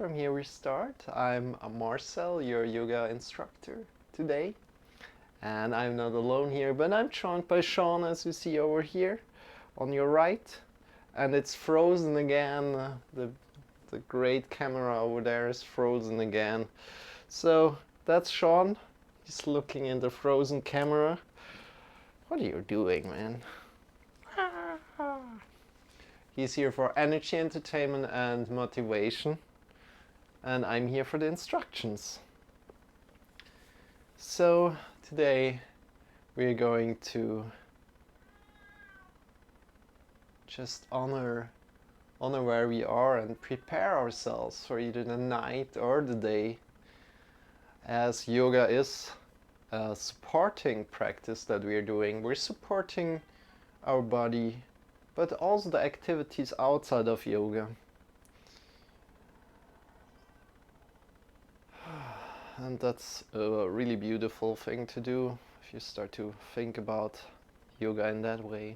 from here we start. I'm Marcel, your yoga instructor today. And I'm not alone here, but I'm joined by Shawn, as you see over here on your right. And it's frozen again. The great camera over there is frozen again. So that's Shawn. He's looking in the frozen camera. What are you doing, man? He's here for energy, entertainment, and motivation. And I'm here for the instructions. So today we're going to just honor where we are and prepare ourselves for either the night or the day, as yoga is a supporting practice that we're doing. We're supporting our body, but also the activities outside of yoga. And that's a really beautiful thing to do if you start to think about yoga in that way.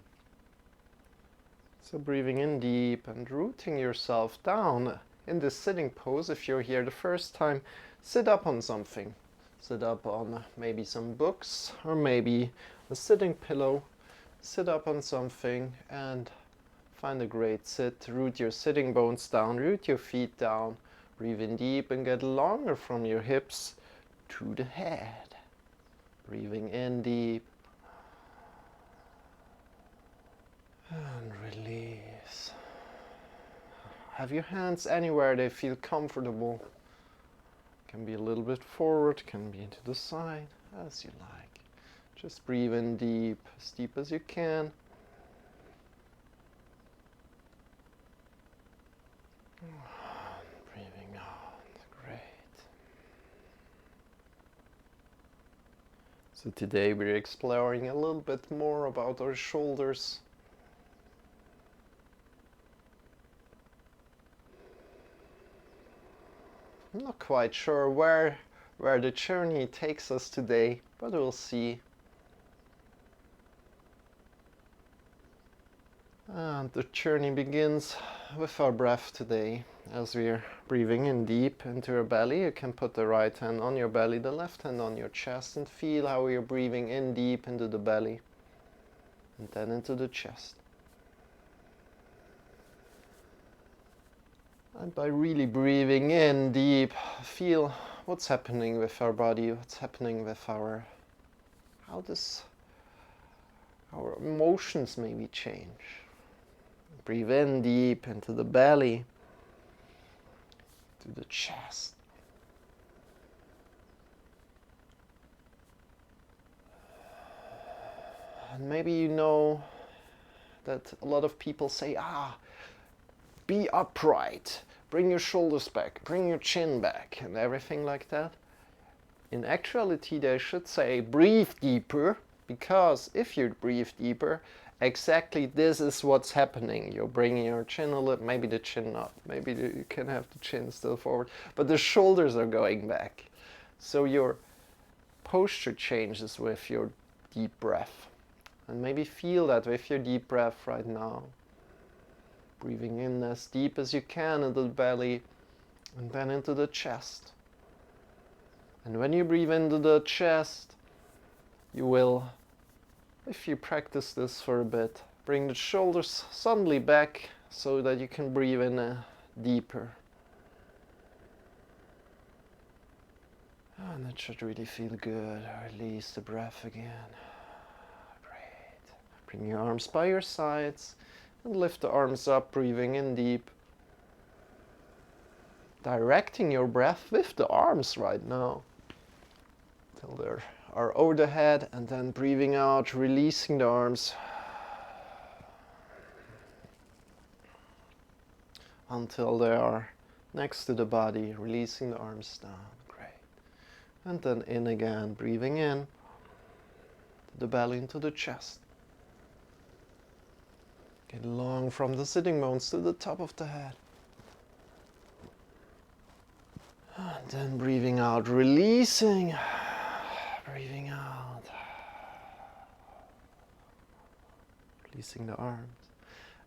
So breathing in deep and rooting yourself down in this sitting pose. If you're here the first time, sit up on something. Sit up on maybe some books or maybe a sitting pillow. Sit up on something and find a great sit. Root your sitting bones down, root your feet down. Breathe in deep and get longer from your hips to the head. Breathing in deep. And release. Have your hands anywhere they feel comfortable. Can be a little bit forward, can be to the side, as you like. Just breathe in deep as you can. Breathing out, great. So today we're exploring a little bit more about our shoulders. I'm not quite sure where the journey takes us today, but we'll see. And the journey begins with our breath today. As we're breathing in deep into our belly, you can put the right hand on your belly, the left hand on your chest, and feel how you're breathing in deep into the belly and then into the chest. And by really breathing in deep, feel what's happening with our body, what's happening with our emotions maybe change. Breathe in deep into the belly, to the chest. And maybe you know that a lot of people say, be upright, bring your shoulders back, bring your chin back, and everything like that. In actuality, they should say, breathe deeper, because if you breathe deeper, exactly this is what's happening. You're bringing your chin a little, maybe the chin not, maybe you can have the chin still forward, but the shoulders are going back. So your posture changes with your deep breath. And maybe feel that with your deep breath right now. Breathing in as deep as you can into the belly and then into the chest. And when you breathe into the chest, you will, if you practice this for a bit, bring the shoulders suddenly back so that you can breathe in deeper. And it should really feel good. Release the breath again. Great. Bring your arms by your sides and lift the arms up, breathing in deep. Directing your breath with the arms right now till they are over the head, and then breathing out, releasing the arms until they are next to the body, releasing the arms down. Great. And then in again, breathing in to the belly, into the chest. Get long from the sitting bones to the top of the head. And then breathing out, releasing. Breathing out. Releasing the arms.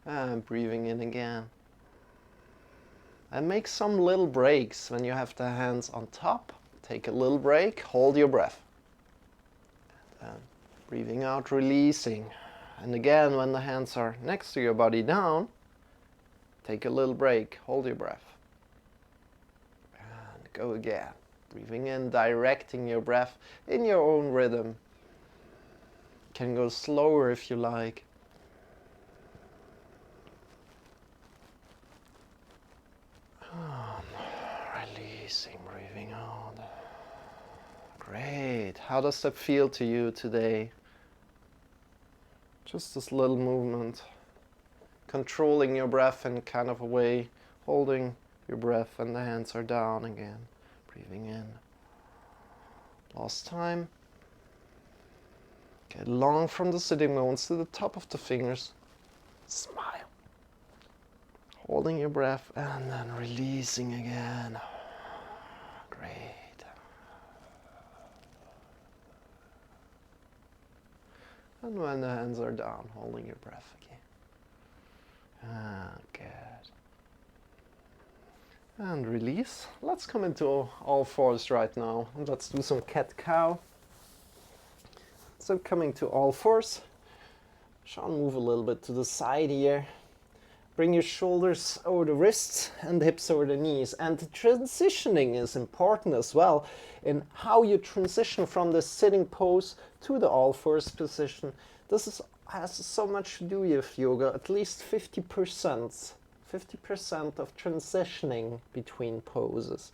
And breathing in again. And make some little breaks when you have the hands on top. Take a little break, hold your breath. And breathing out, releasing. And again, when the hands are next to your body down, take a little break, hold your breath. And go again. Breathing in, directing your breath in your own rhythm. You can go slower if you like. Releasing, breathing out. Great. How does that feel to you today? Just this little movement. Controlling your breath in kind of a way. Holding your breath and the hands are down again. Breathing in. Last time. Get long from the sitting bones to the top of the fingers. Smile. Holding your breath and then releasing again. Great. And when the hands are down, holding your breath again. Good. And release. Let's come into all fours right now. And let's do some cat-cow. So coming to all fours. Shawn, move a little bit to the side here. Bring your shoulders over the wrists and the hips over the knees. And the transitioning is important as well in how you transition from the sitting pose to the all fours position. This has so much to do with yoga, at least 50% of transitioning between poses.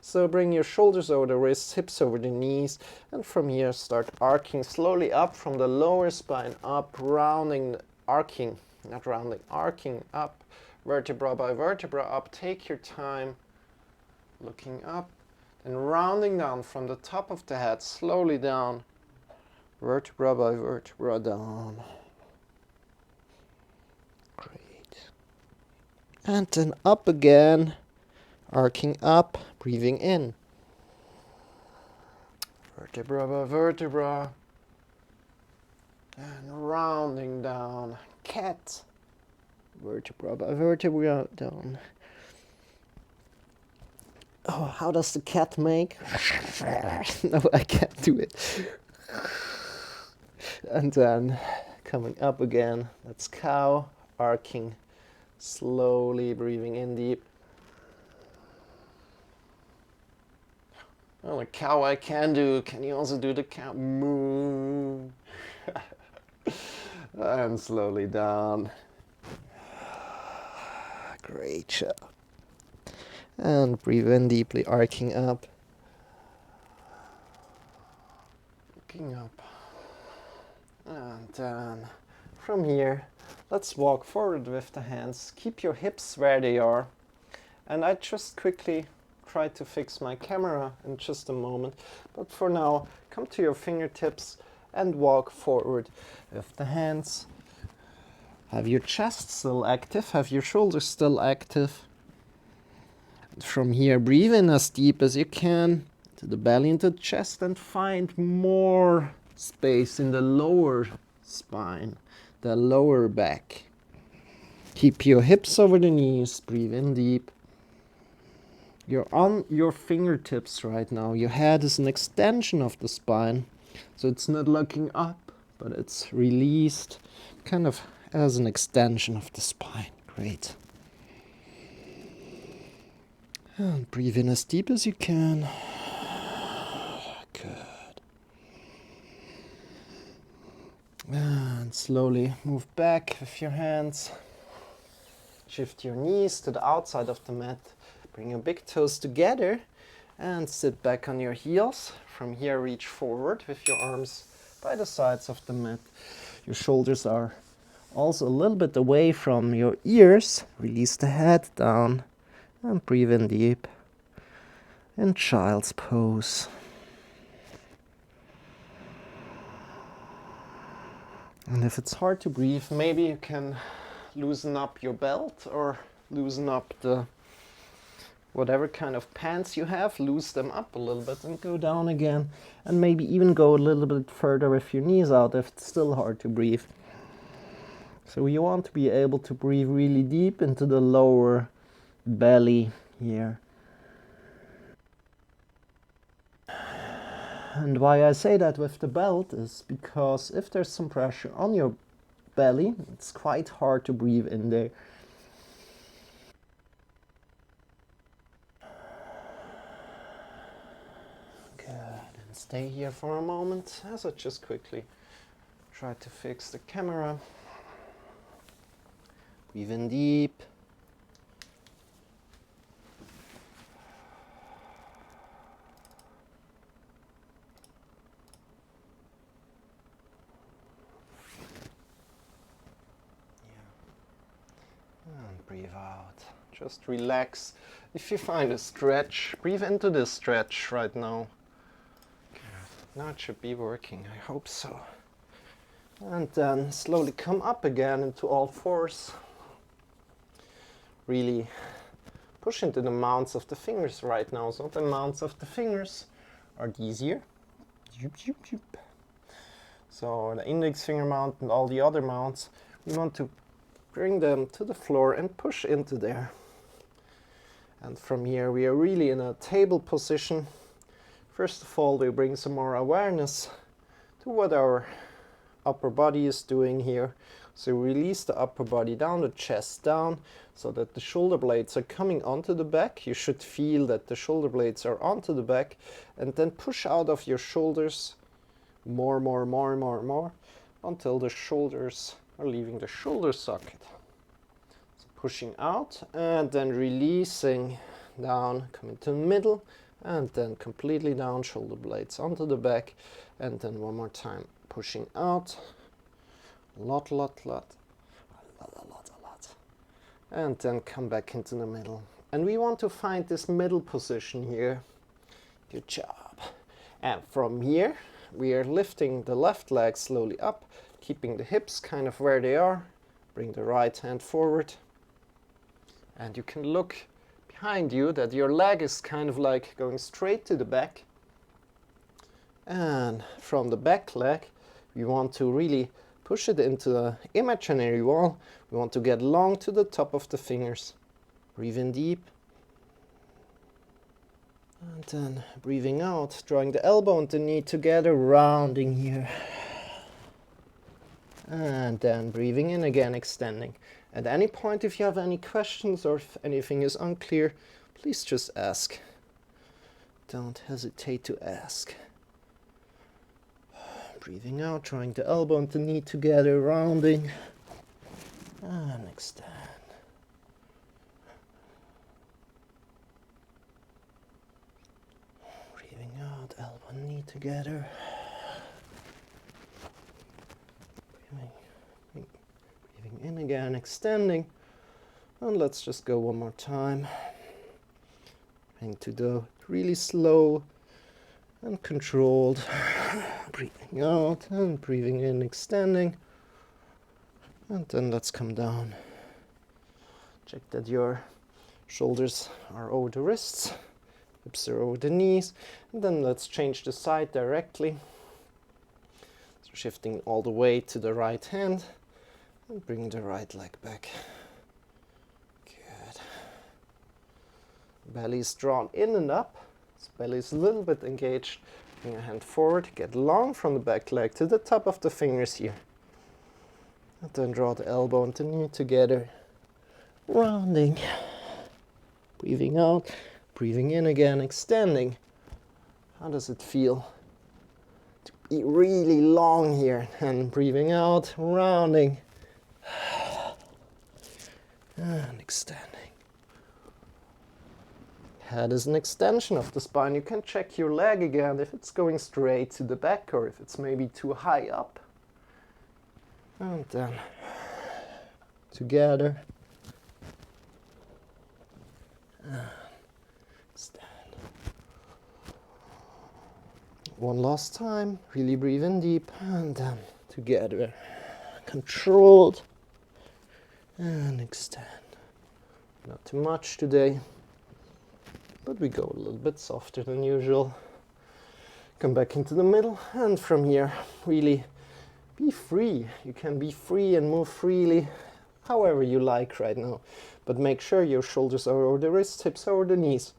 So bring your shoulders over the wrists, hips over the knees, and from here start arcing slowly up from the lower spine up, rounding, arcing up, vertebra by vertebra up. Take your time, looking up, and rounding down from the top of the head, slowly down, vertebra by vertebra down. Great. And then up again, arcing up, breathing in. Vertebra by vertebra, and rounding down. Cat, vertebra by vertebra down. Oh, how does the cat make? No, I can't do it. And then coming up again, that's cow, arcing, slowly breathing in deep. Well, a cow I can do. Can you also do the cow? Moo. And slowly down. Great job. And breathe in deeply, arcing up. Looking up. And then from here, let's walk forward with the hands. Keep your hips where they are. And I just quickly try to fix my camera in just a moment. But for now, come to your fingertips and walk forward with the hands. Have your chest still active, have your shoulders still active. And from here, breathe in as deep as you can to the belly, into the chest, and find more space in the lower spine, the lower back. Keep your hips over the knees, breathe in deep. You're on your fingertips right now. Your head is an extension of the spine. So it's not looking up, but it's released kind of as an extension of the spine. Great. And breathe in as deep as you can. Good. And slowly move back with your hands. Shift your knees to the outside of the mat. Bring your big toes together and sit back on your heels. From here, reach forward with your arms by the sides of the mat. Your shoulders are also a little bit away from your ears. Release the head down and breathe in deep in child's pose. And if it's hard to breathe, maybe you can loosen up your belt or loosen up the whatever kind of pants you have, loose them up a little bit and go down again. And maybe even go a little bit further with your knees out if it's still hard to breathe. So you want to be able to breathe really deep into the lower belly here. And why I say that with the belt is because if there's some pressure on your belly, it's quite hard to breathe in there. Good, and stay here for a moment as I just quickly try to fix the camera. Breathe in deep. And breathe out. Just relax. If you find a stretch, breathe into this stretch right now. Good. Now it should be working, I hope so. And then slowly come up again into all fours. Really push into the mounts of the fingers right now. So the mounts of the fingers are these here. So the index finger mount and all the other mounts, we want to bring them to the floor and push into there. And from here we are really in a table position. First of all, we bring some more awareness to what our upper body is doing here. So release the upper body down, the chest down, so that the shoulder blades are coming onto the back. You should feel that the shoulder blades are onto the back, and then push out of your shoulders more, until the shoulders are leaving the shoulder socket. So pushing out and then releasing down, coming to the middle, and then completely down, shoulder blades onto the back, and then one more time, pushing out, a lot, and then come back into the middle. And we want to find this middle position here. Good job. And from here, we are lifting the left leg slowly up, keeping the hips kind of where they are. Bring the right hand forward. And you can look behind you that your leg is kind of like going straight to the back. And from the back leg, we want to really push it into the imaginary wall. We want to get long to the top of the fingers. Breathe in deep. And then breathing out, drawing the elbow and the knee together, rounding here. And then breathing in again, extending. At any point, if you have any questions or if anything is unclear, please just ask. Don't hesitate to ask. Breathing out, drawing the elbow and the knee together, rounding. And extend. Breathing out, elbow and knee together. Breathing in again, extending. And let's just go one more time. Bring to the really slow and controlled. Breathing out and breathing in, extending. And then let's come down. Check that your shoulders are over the wrists, hips are over the knees. And then let's change the side directly. So shifting all the way to the right hand and bring the right leg back. Good. Belly is drawn in and up. So belly is a little bit engaged. Bring your hand forward, get long from the back leg to the top of the fingers here. And then draw the elbow and the knee together, rounding. Breathing out, breathing in again, extending. How does it feel to be really long here? And breathing out, rounding. And extending. Head is an extension of the spine. You can check your leg again if it's going straight to the back or if it's maybe too high up. And then together. And stand. One last time. Really breathe in deep and then together. Controlled. And extend. Not too much today, but we go a little bit softer than usual. Come back into the middle, and from here, really be free. You can be free and move freely however you like right now. But make sure your shoulders are over the wrists, hips over the knees.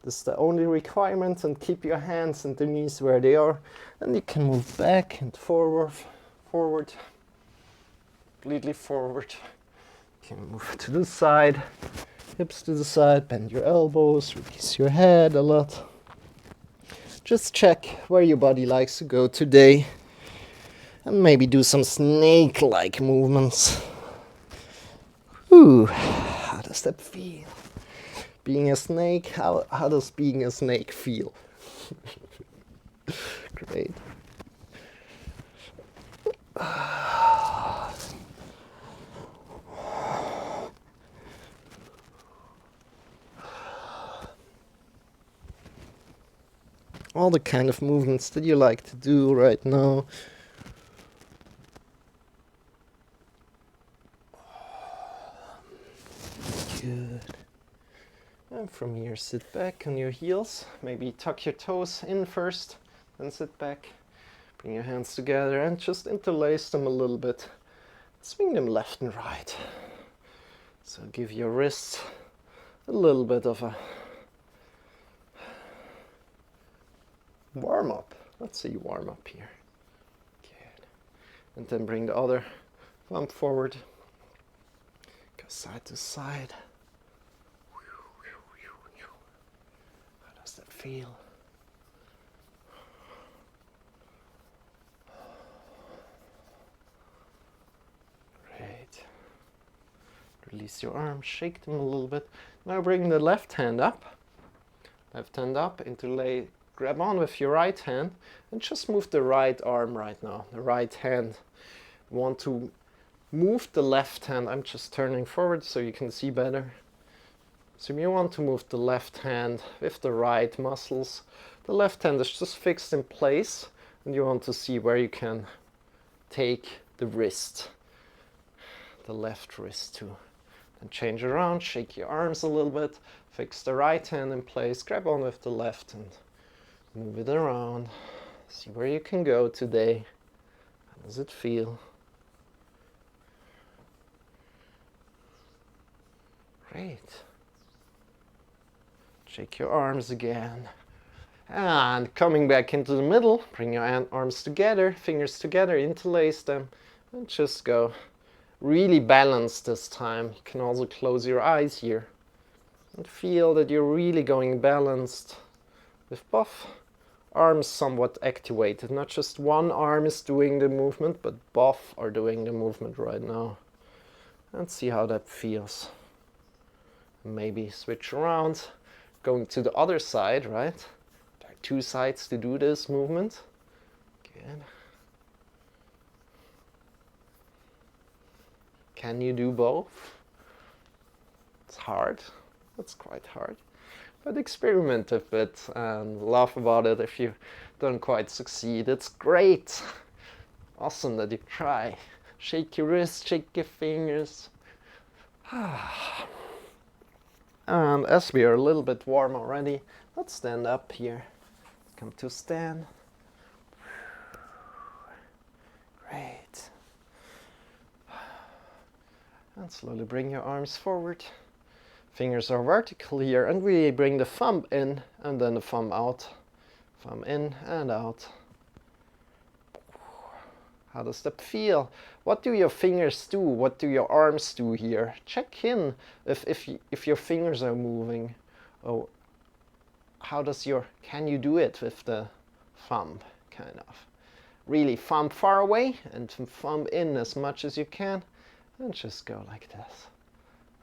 This is the only requirement, and keep your hands and the knees where they are. And you can move back and forward, forward, completely forward. You can move to the side, hips to the side, bend your elbows, release your head a lot. Just check where your body likes to go today. And maybe do some snake-like movements. Ooh, how does that feel? Being a snake, how does being a snake feel? Great. All the kind of movements that you like to do right now. Good. And from here, sit back on your heels. Maybe tuck your toes in first, then sit back. Bring your hands together and just interlace them a little bit. Swing them left and right. So give your wrists a little bit of a warm up. Let's say warm up here. Good. And then bring the other thumb forward. Go side to side. How does that feel? Great. Release your arms, shake them a little bit. Now bring the left hand up. Left hand up, interlay, grab on with your right hand and just move the right arm right now. The right hand. Want to move the left hand. I'm just turning forward so you can see better. So you want to move the left hand with the right muscles. The left hand is just fixed in place and you want to see where you can take the wrist. The left wrist too. And change around, shake your arms a little bit, fix the right hand in place, grab on with the left and move it around. See where you can go today. How does it feel? Great. Shake your arms again. And coming back into the middle, bring your arms together, fingers together, interlace them, and just go. Really balanced this time. You can also close your eyes here and feel that you're really going balanced with both arms somewhat activated. Not just one arm is doing the movement, but both are doing the movement right now. And see how that feels. Maybe switch around, going to the other side, right? There are two sides to do this movement. Good. Can you do both? It's hard. It's quite hard. But experiment with it and laugh about it if you don't quite succeed. It's great. Awesome that you try. Shake your wrists, shake your fingers. And as we are a little bit warm already, let's stand up here. Come to stand. Great. And slowly bring your arms forward. Fingers are vertical here, and we bring the thumb in and then the thumb out. Thumb in and out. How does that feel? What do your fingers do? What do your arms do here? Check in if your fingers are moving. Oh, how does can you do it with the thumb, kind of? Really, thumb far away and thumb in as much as you can. And just go like this.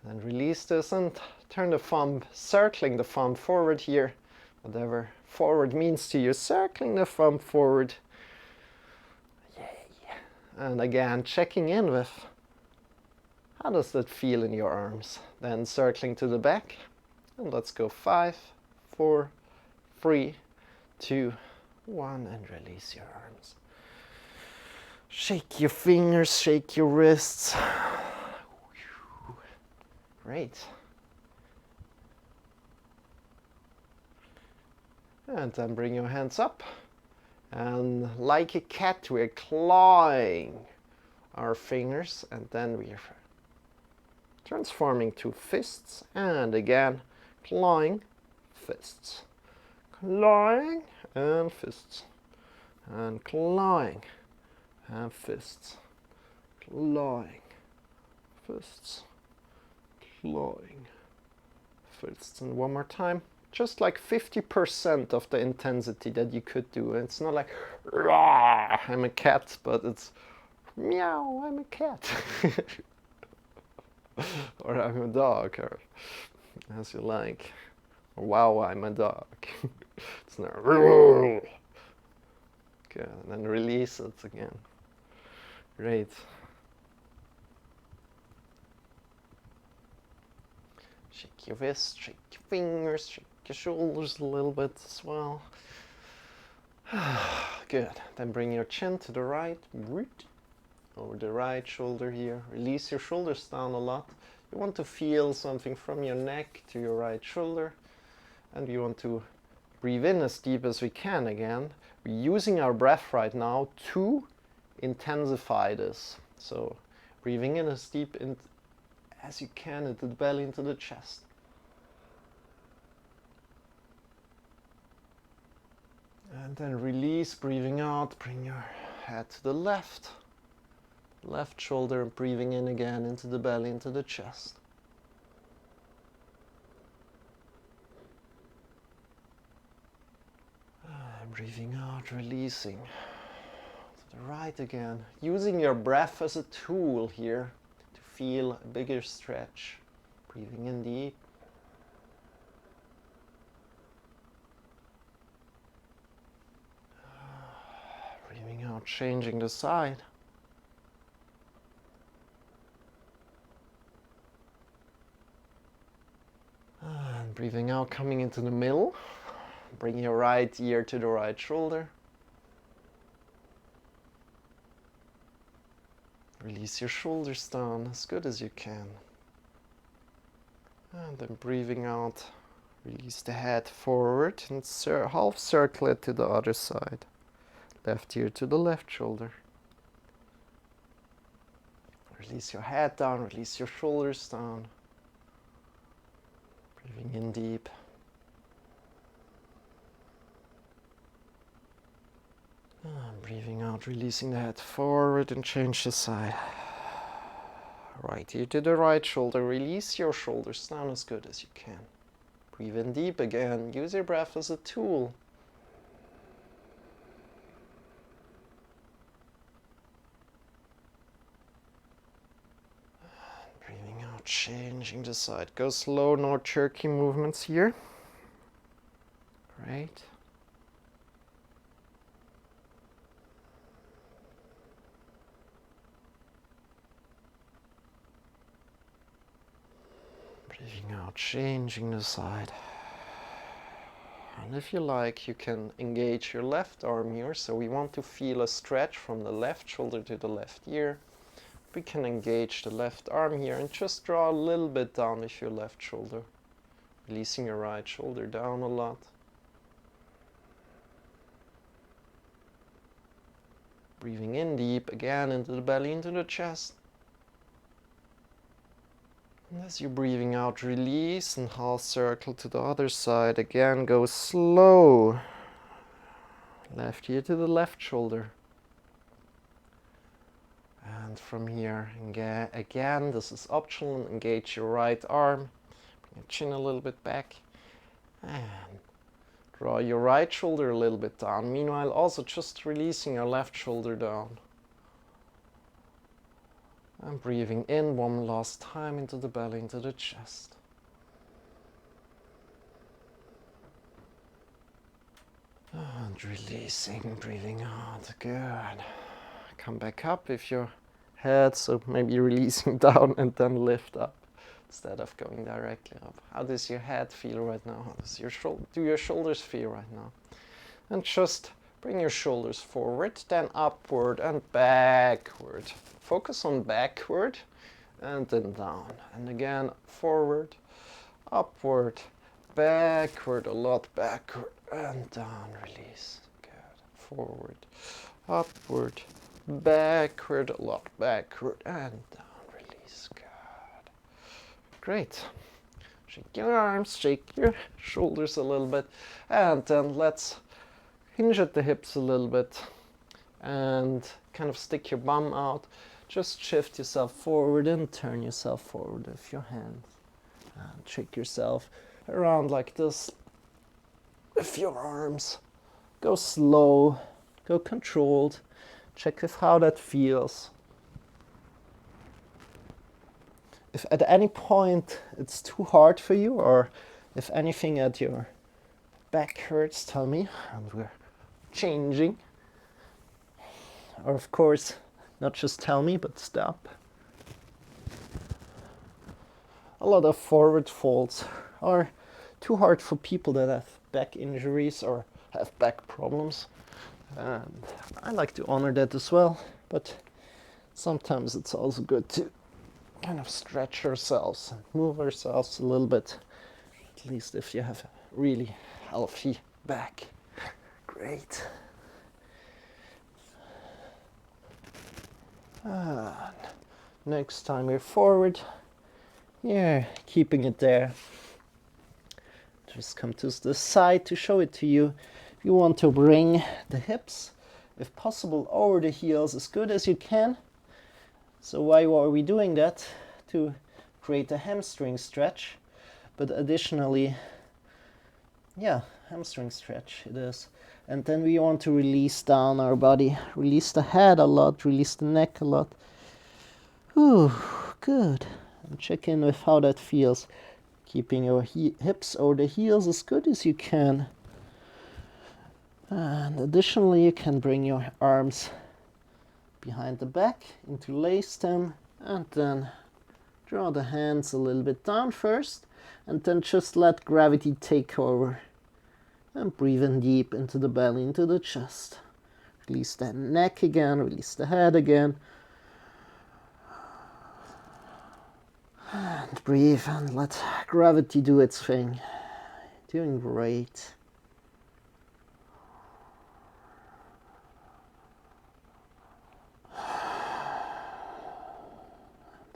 Then release this and turn the thumb, circling the thumb forward here. Whatever forward means to you, circling the thumb forward. Yay. And again, checking in with how does that feel in your arms. Then circling to the back. And let's go 5, 4, 3, 2, 1, and release your arms. Shake your fingers, shake your wrists. Great. And then bring your hands up. And like a cat, we're clawing our fingers. And then we're transforming to fists, and again, clawing, fists, clawing, and fists, and clawing, and fists, clawing, fists, clawing, fists, and one more time. Just like 50% of the intensity that you could do. And it's not like, rah, I'm a cat, but it's, meow, I'm a cat. Or I'm a dog, or as you like. Or wow, I'm a dog. It's not, okay, and then release it again. Great. Shake your wrists, shake your fingers, shake your shoulders a little bit as well. Good. Then bring your chin to the right, over the right shoulder here. Release your shoulders down a lot. You want to feel something from your neck to your right shoulder. And we want to breathe in as deep as we can again. We're using our breath right now to intensify this. So breathing in as deep as you can into the belly, into the chest. And then release, breathing out, bring your head to the left shoulder, and breathing in again into the belly, into the chest. And breathing out, releasing to the right again. Using your breath as a tool here to feel a bigger stretch. Breathing in deep. Breathing out, changing the side. And breathing out, coming into the middle. Bring your right ear to the right shoulder. Release your shoulders down as good as you can. And then breathing out, release the head forward and half circle it to the other side. Left ear to the left shoulder. Release your head down, release your shoulders down. Breathing in deep. And breathing out, releasing the head forward and change the side. Right ear to the right shoulder, release your shoulders down as good as you can. Breathe in deep again, use your breath as a tool. And breathing out, changing the side. Go slow, no jerky movements here. Great. Breathing out, changing the side. And if you like, you can engage your left arm here. So we want to feel a stretch from the left shoulder to the left ear. We can engage the left arm here and just draw a little bit down with your left shoulder. Releasing your right shoulder down a lot. Breathing in deep, again into the belly, into the chest. And as you're breathing out, release and half circle to the other side. Again, go slow. Left ear to the left shoulder. And from here, again, this is optional. Engage your right arm. Bring your chin a little bit back. And draw your right shoulder a little bit down. Meanwhile, also just releasing your left shoulder down. And breathing in one last time into the belly, into the chest. And releasing, breathing out. Good. Come back up with your head, so maybe releasing down and then lift up instead of going directly up. How does your head feel right now? How does your shoulders feel right now? And just bring your shoulders forward, then upward and backward. Focus on backward and then down. And again, forward, upward, backward, a lot backward and down. Release. Good. Forward, upward, backward, a lot backward and down. Release. Good. Great. Shake your arms, shake your shoulders a little bit, and then let's hinge at the hips a little bit and kind of stick your bum out. Just shift yourself forward and turn yourself forward with your hands. And shake yourself around like this with your arms. Go slow, go controlled. Check with how that feels. If at any point it's too hard for you, or if anything at your back hurts, tell me, and we're changing. Or of course, not just tell me, but stop. A lot of forward folds are too hard for people that have back injuries or have back problems. And I like to honor that as well, but sometimes it's also good to kind of stretch ourselves and move ourselves a little bit, at least if you have a really healthy back. Great. And next time you're forward, yeah, keeping it there. Just come to the side to show it to you. If you want to bring the hips, if possible, over the heels as good as you can. So why are we doing that? To create a hamstring stretch, but additionally, yeah, hamstring stretch it is. And then we want to release down our body, release the head a lot, release the neck a lot. Ooh, good. And check in with how that feels. Keeping your hips over the heels as good as you can. And additionally, you can bring your arms behind the back, interlace them, and then draw the hands a little bit down first, and then just let gravity take over. And breathe in deep into the belly, into the chest. Release the neck again, release the head again. And breathe and let gravity do its thing. Doing great.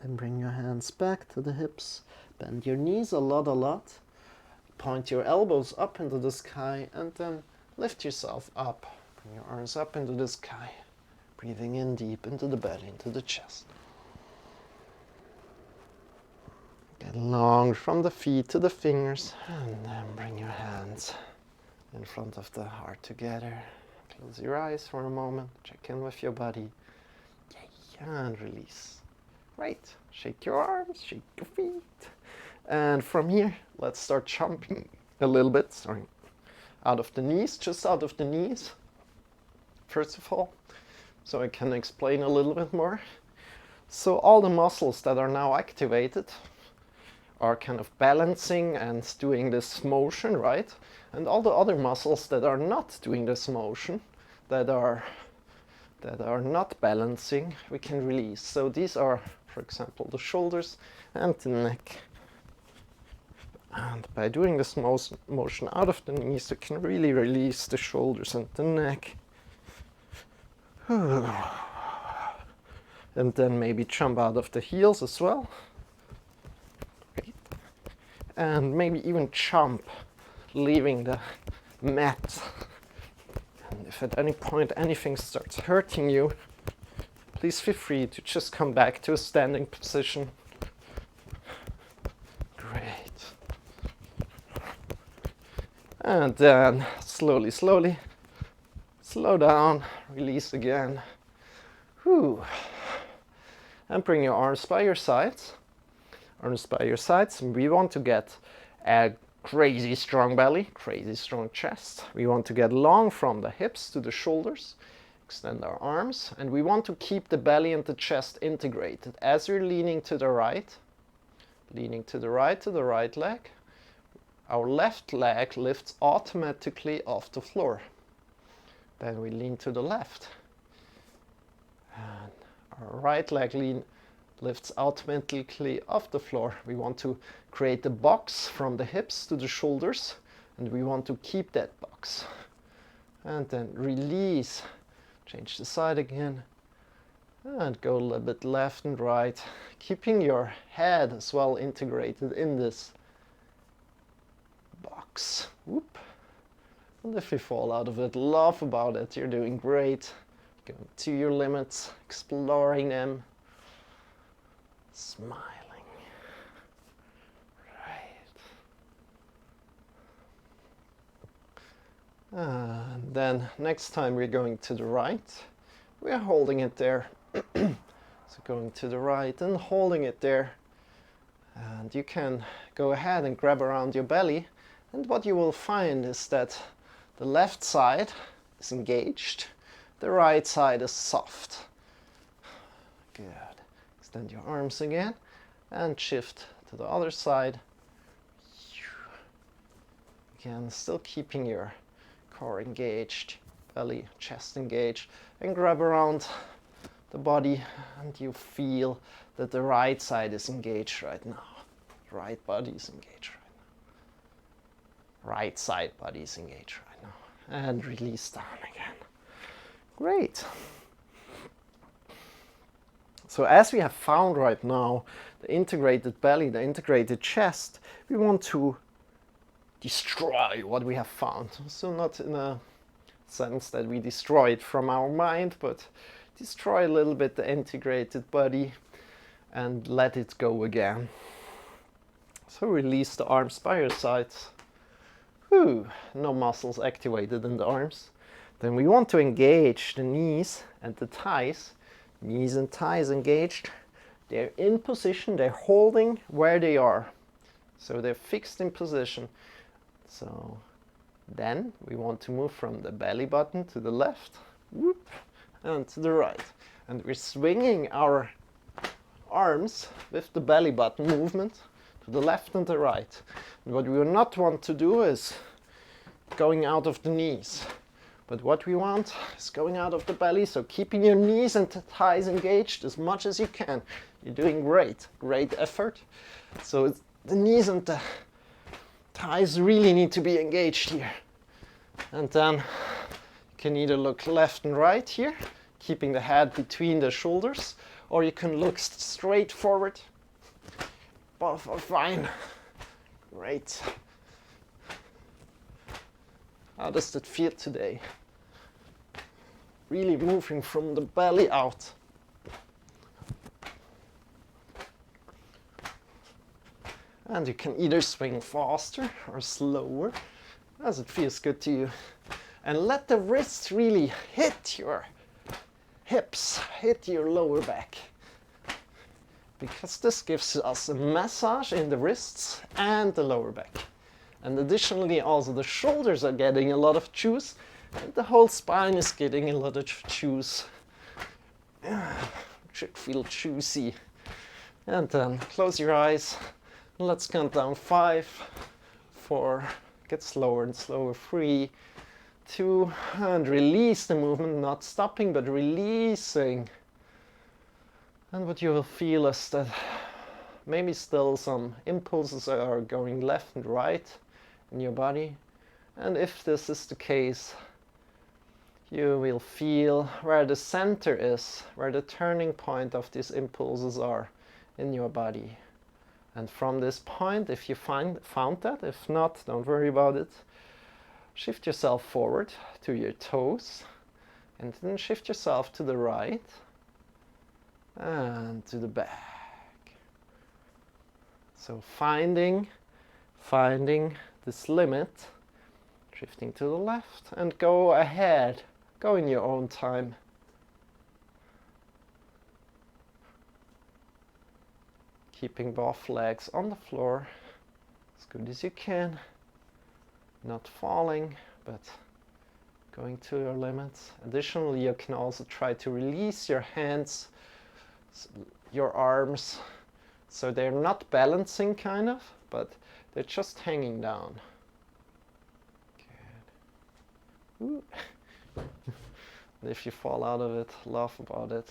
Then bring your hands back to the hips. Bend your knees a lot. Point your elbows up into the sky and then lift yourself up. Bring your arms up into the sky. Breathing in deep into the belly, into the chest. Get long from the feet to the fingers, and then bring your hands in front of the heart together. Close your eyes for a moment, check in with your body, and release. Right, shake your arms, shake your feet. And from here, let's start jumping a little bit, out of the knees, just out of the knees, first of all, so I can explain a little bit more. So all the muscles that are now activated are kind of balancing and doing this motion, right? And all the other muscles that are not doing this motion, that are not balancing, we can release. So these are, for example, the shoulders and the neck. And by doing this motion out of the knees, you can really release the shoulders and the neck. And then maybe jump out of the heels as well. And maybe even jump, leaving the mat. And if at any point anything starts hurting you, please feel free to just come back to a standing position. Great. And then slowly, slow down, release again. Whew. And bring your arms by your sides. Arms by your sides. And we want to get a crazy strong belly, crazy strong chest. We want to get long from the hips to the shoulders. Extend our arms. And we want to keep the belly and the chest integrated. As you're leaning to the right to the right leg, our left leg lifts automatically off the floor. Then we lean to the left. And our right leg lifts automatically off the floor. We want to create a box from the hips to the shoulders, and we want to keep that box. And then release. Change the side again. And go a little bit left and right, keeping your head as well integrated in this box. Whoop. And if you fall out of it, laugh about it. You're doing great. Going to your limits, exploring them, smiling. Right. And then next time we're going to the right. We're holding it there. So going to the right and holding it there. And you can go ahead and grab around your belly. And what you will find is that the left side is engaged. The right side is soft. Good. Extend your arms again and shift to the other side. Again, still keeping your core engaged, belly, chest engaged, and grab around the body, and you feel that the right side is engaged right now. Right body is engaged right now. Right side body is engaged right now. And release down again. Great. So as we have found right now the integrated belly, the integrated chest, we want to destroy what we have found. So not in a sense that we destroy it from our mind, but destroy a little bit the integrated body and let it go again. So release the arms by your sides. Whew, no muscles activated in the arms. Then we want to engage the knees and the thighs. Knees and thighs engaged. They're in position, they're holding where they are. So they're fixed in position. So then we want to move from the belly button to the left, whoop, and to the right. And we're swinging our arms with the belly button movement to the left and the right. And what we will not want to do is going out of the knees. But what we want is going out of the belly, so keeping your knees and thighs engaged as much as you can. You're doing great, great effort. So the knees and the thighs really need to be engaged here. And then you can either look left and right here, keeping the head between the shoulders, or you can look straight forward. Both are fine. Great. How does that feel today? Really moving from the belly out. And you can either swing faster or slower, as it feels good to you. And let the wrists really hit your hips, hit your lower back. Because this gives us a massage in the wrists and the lower back. And additionally, also the shoulders are getting a lot of juice, and the whole spine is getting a lot of juice. Should feel juicy. And then close your eyes. Let's count down 5, 4, get slower and slower, 3, 2, and release the movement, not stopping, but releasing. And what you will feel is that maybe still some impulses are going left and right in your body. And if this is the case, you will feel where the center is, where the turning point of these impulses are in your body. And from this point, if you found that, if not, don't worry about it. Shift yourself forward to your toes, and then shift yourself to the right and to the back. So finding this limit, shifting to the left, and go ahead, go in your own time. Keeping both legs on the floor as good as you can, not falling, but going to your limits. Additionally, you can also try to release your hands, your arms, so they're not balancing kind of, but they're just hanging down. Good. Ooh. And if you fall out of it, laugh about it.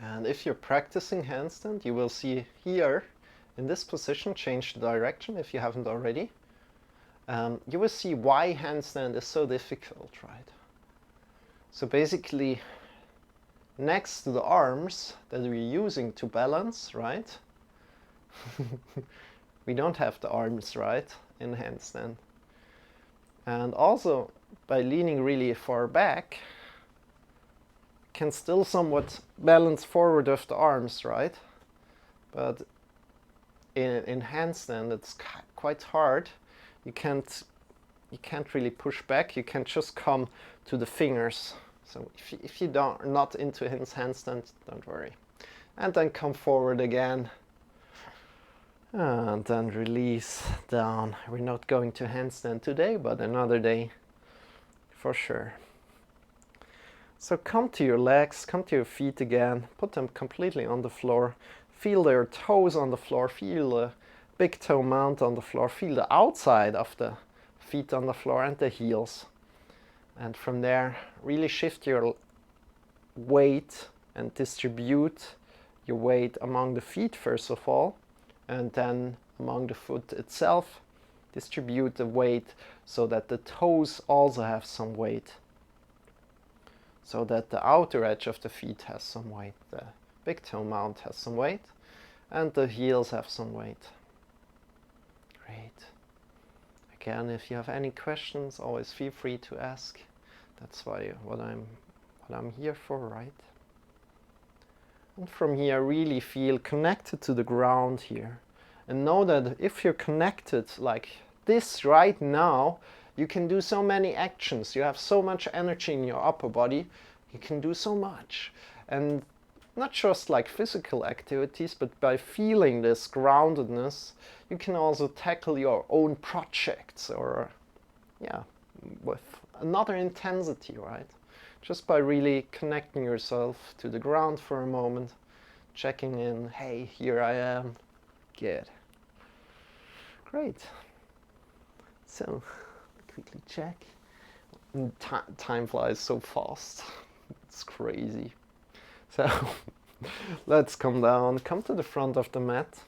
And if you're practicing handstand, you will see here in this position, change the direction if you haven't already. You will see why handstand is so difficult, right? So basically, next to the arms that we're using to balance, right? We don't have the arms, right, in handstand. And also, by leaning really far back, can still somewhat balance forward of the arms, right? But in handstand, it's quite hard. You can't really push back. You can just come to the fingers. So if you don't not into handstand, don't worry. And then come forward again. And then release down. We're not going to handstand today, but another day for sure. So come to your legs, come to your feet again, put them completely on the floor. Feel their toes on the floor, feel the big toe mount on the floor, feel the outside of the feet on the floor and the heels. And from there, really shift your weight and distribute your weight among the feet first of all, and then among the foot itself. Distribute the weight so that the toes also have some weight. So that the outer edge of the feet has some weight, the big toe mount has some weight, and the heels have some weight. Great. Again, if you have any questions, always feel free to ask. That's what I'm here for, right? And from here, really feel connected to the ground here. And know that if you're connected like this right now, you can do so many actions. You have so much energy in your upper body. You can do so much. And not just like physical activities, but by feeling this groundedness, you can also tackle your own projects or, yeah, with another intensity, right? Just by really connecting yourself to the ground for a moment, checking in, hey, here I am. Good. Great. So, quickly check. Time flies so fast. It's crazy. So, let's come down. Come to the front of the mat.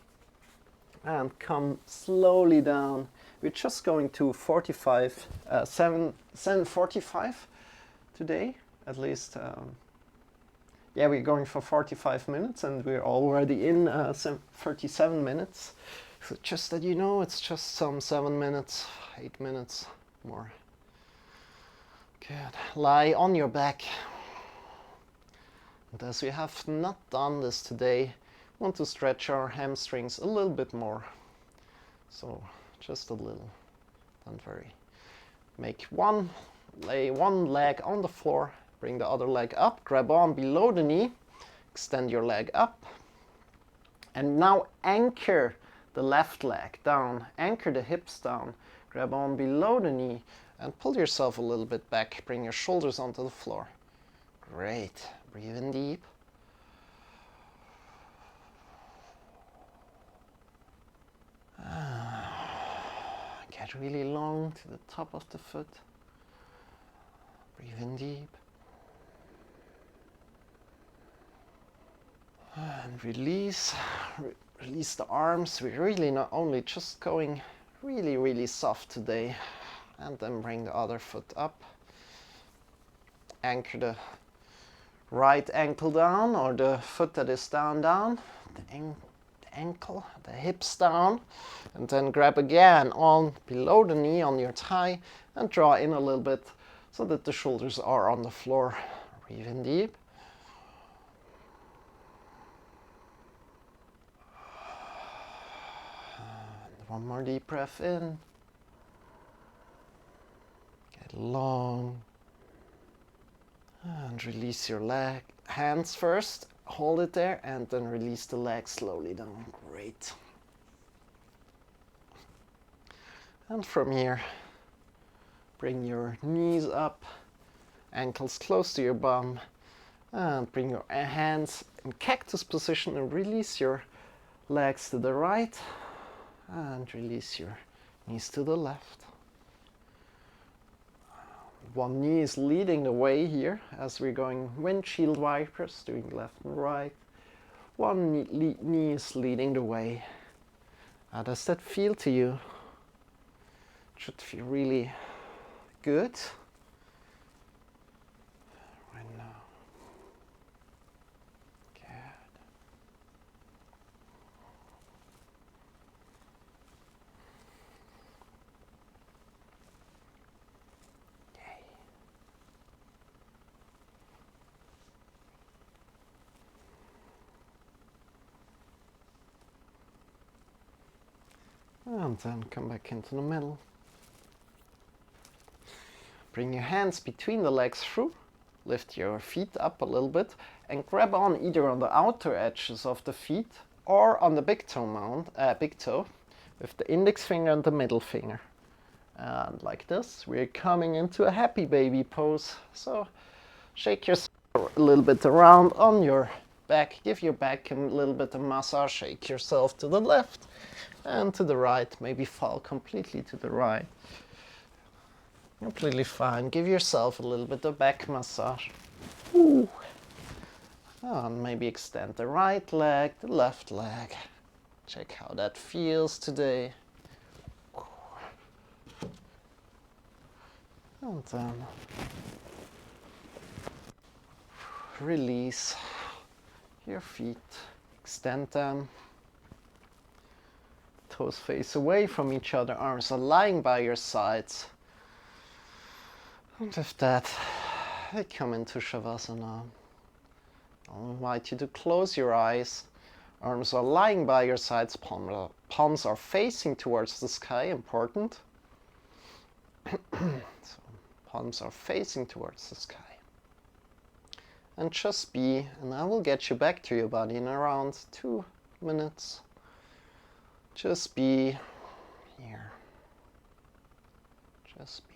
And come slowly down. We're just going to 7:45 today. At least, yeah, we're going for 45 minutes and we're already in 37 minutes. So just that you know, it's just some 7 minutes, 8 minutes more. Good. Lie on your back. And as we have not done this today, we want to stretch our hamstrings a little bit more. So just a little, don't worry. Lay one leg on the floor, bring the other leg up, grab on below the knee, extend your leg up. And now anchor the left leg down, anchor the hips down, grab on below the knee and pull yourself a little bit back, bring your shoulders onto the floor. Great, breathe in deep. Get really long to the top of the foot. Breathe in deep. And release. Release the arms. We're really not only just going really, really soft today. And then bring the other foot up. Anchor the right ankle down, or the foot that is down. The ankle, the hips down. And then grab again on below the knee on your thigh and draw in a little bit so that the shoulders are on the floor. Breathe in deep. And one more deep breath in. Get long. And release your hands first. Hold it there and then release the leg slowly down. Great. And from here, bring your knees up, ankles close to your bum, and bring your hands in cactus position and release your legs to the right and release your knees to the left. One knee is leading the way here as we're going windshield wipers, doing left and right. One knee is leading the way. How does that feel to you? It should feel really good right now. Good. And then come back into the middle. Bring your hands between the legs through. Lift your feet up a little bit and grab on either on the outer edges of the feet or on the big toe with the index finger and the middle finger. And like this, we're coming into a happy baby pose. So shake yourself a little bit around on your back. Give your back a little bit of massage. Shake yourself to the left and to the right. Maybe fall completely to the right. Completely fine. Give yourself a little bit of back massage. Ooh. And maybe extend the right leg, the left leg. Check how that feels today. And then release your feet. Extend them. Toes face away from each other. Arms are lying by your sides. And with that, we come into Shavasana. I'll invite you to close your eyes. Arms are lying by your sides, palms are facing towards the sky, important. So, palms are facing towards the sky. And just be, and I will get you back to your body in around 2 minutes. Just be here. Just be.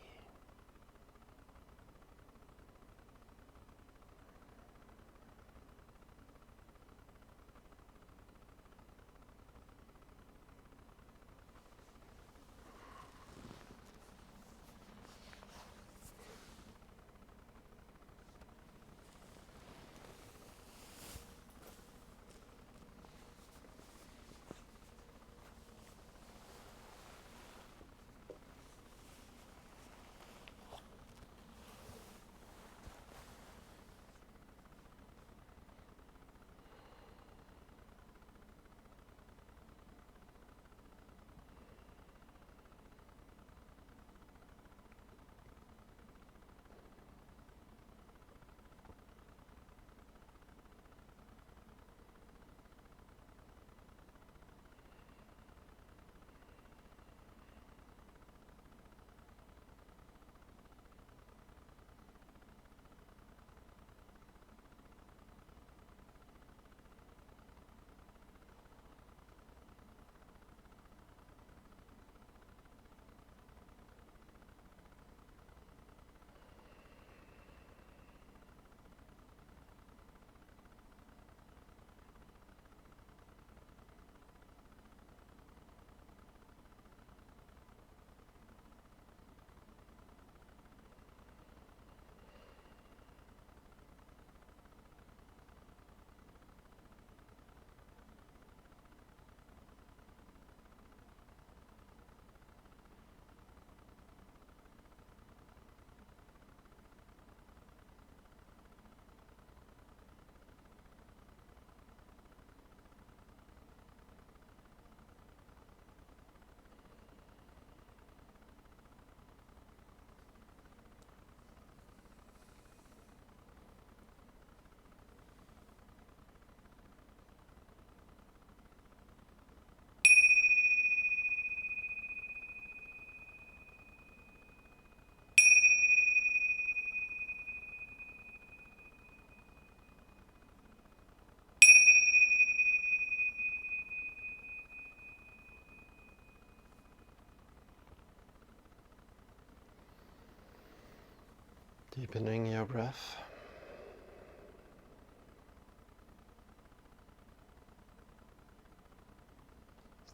Deepening your breath.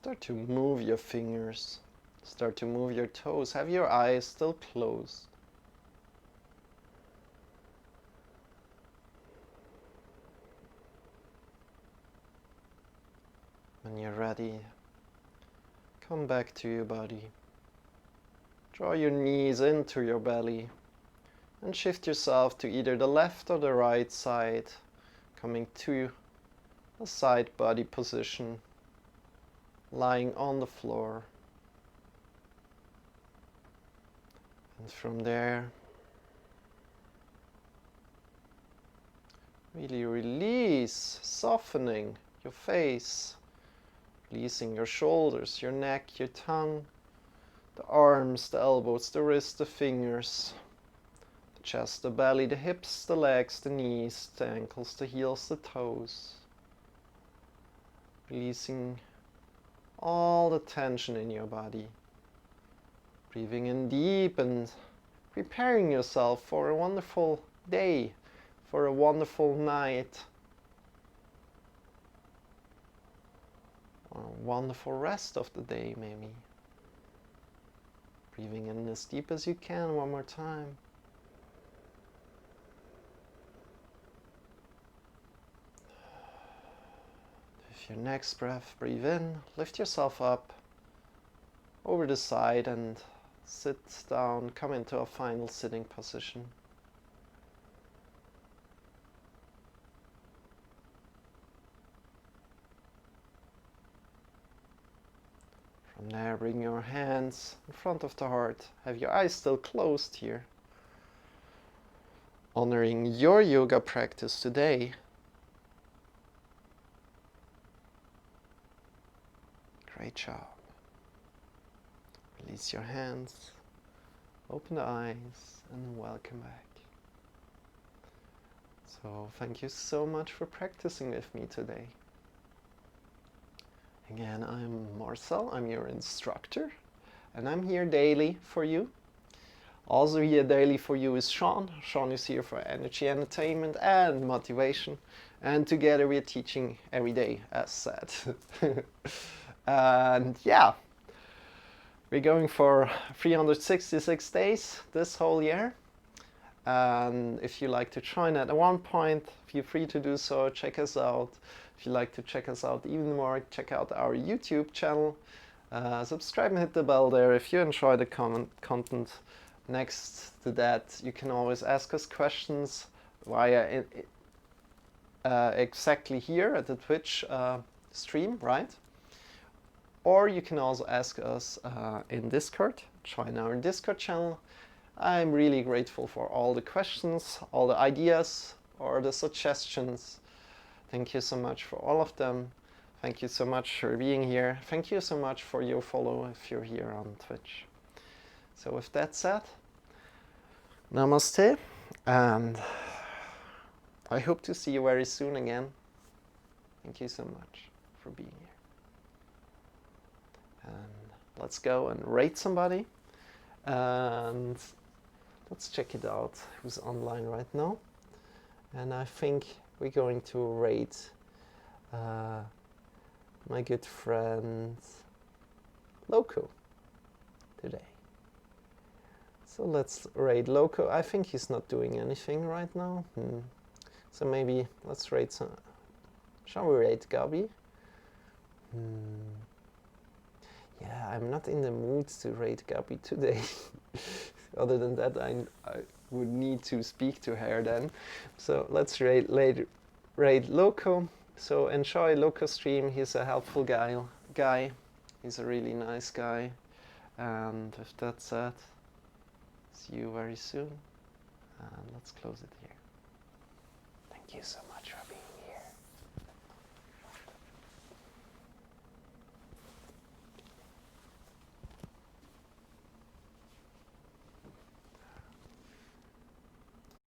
Start to move your fingers. Start to move your toes. Have your eyes still closed. When you're ready, Come back to your body. Draw your knees into your belly and shift yourself to either the left or the right side, coming to a side body position, lying on the floor. And from there, really release, softening your face, releasing your shoulders, your neck, your tongue, the arms, the elbows, the wrists, the fingers, the chest, the belly, the hips, the legs, the knees, the ankles, the heels, the toes. Releasing all the tension in your body. Breathing in deep and preparing yourself for a wonderful day, for a wonderful night, or a wonderful rest of the day maybe. Breathing in as deep as you can one more time. With your next breath, breathe in, lift yourself up over the side and sit down, come into a final sitting position. From there, bring your hands in front of the heart. Have your eyes still closed here. Honoring your yoga practice today. Great job. Release your hands, open the eyes, and welcome back. So, thank you so much for practicing with me today. Again, I'm Marcel, I'm your instructor, and I'm here daily for you. Also here daily for you is Shawn. Shawn is here for energy, entertainment, and motivation. And together we're teaching every day, as said. And yeah, we're going for 366 days this whole year. And if you like to join at one point, feel free to do so. Check us out. If you like to check us out even more, check out our YouTube channel. Subscribe and hit the bell there if you enjoy the content. Next to that, you can always ask us questions via exactly here at the Twitch stream, right? Or you can also ask us in Discord. Join our Discord channel. I'm really grateful for all the questions, all the ideas, or the suggestions. Thank you so much for all of them. Thank you so much for being here. Thank you so much for your follow if you're here on Twitch. So with that said, namaste, and I hope to see you very soon again. Thank you so much for being here. And let's go and rate somebody. And let's check it out, who's online right now. And I think we're going to rate my good friend Loco today. So let's rate Loco. I think he's not doing anything right now. So maybe let's rate some. Shall we rate Gabi? Yeah, I'm not in the mood to rate Gabi today. Other than that, I would need to speak to her then. So let's rate Loco. So enjoy Loco's stream. He's a helpful guy. He's a really nice guy. And with that said, see you very soon. And let's close it here. Thank you so much.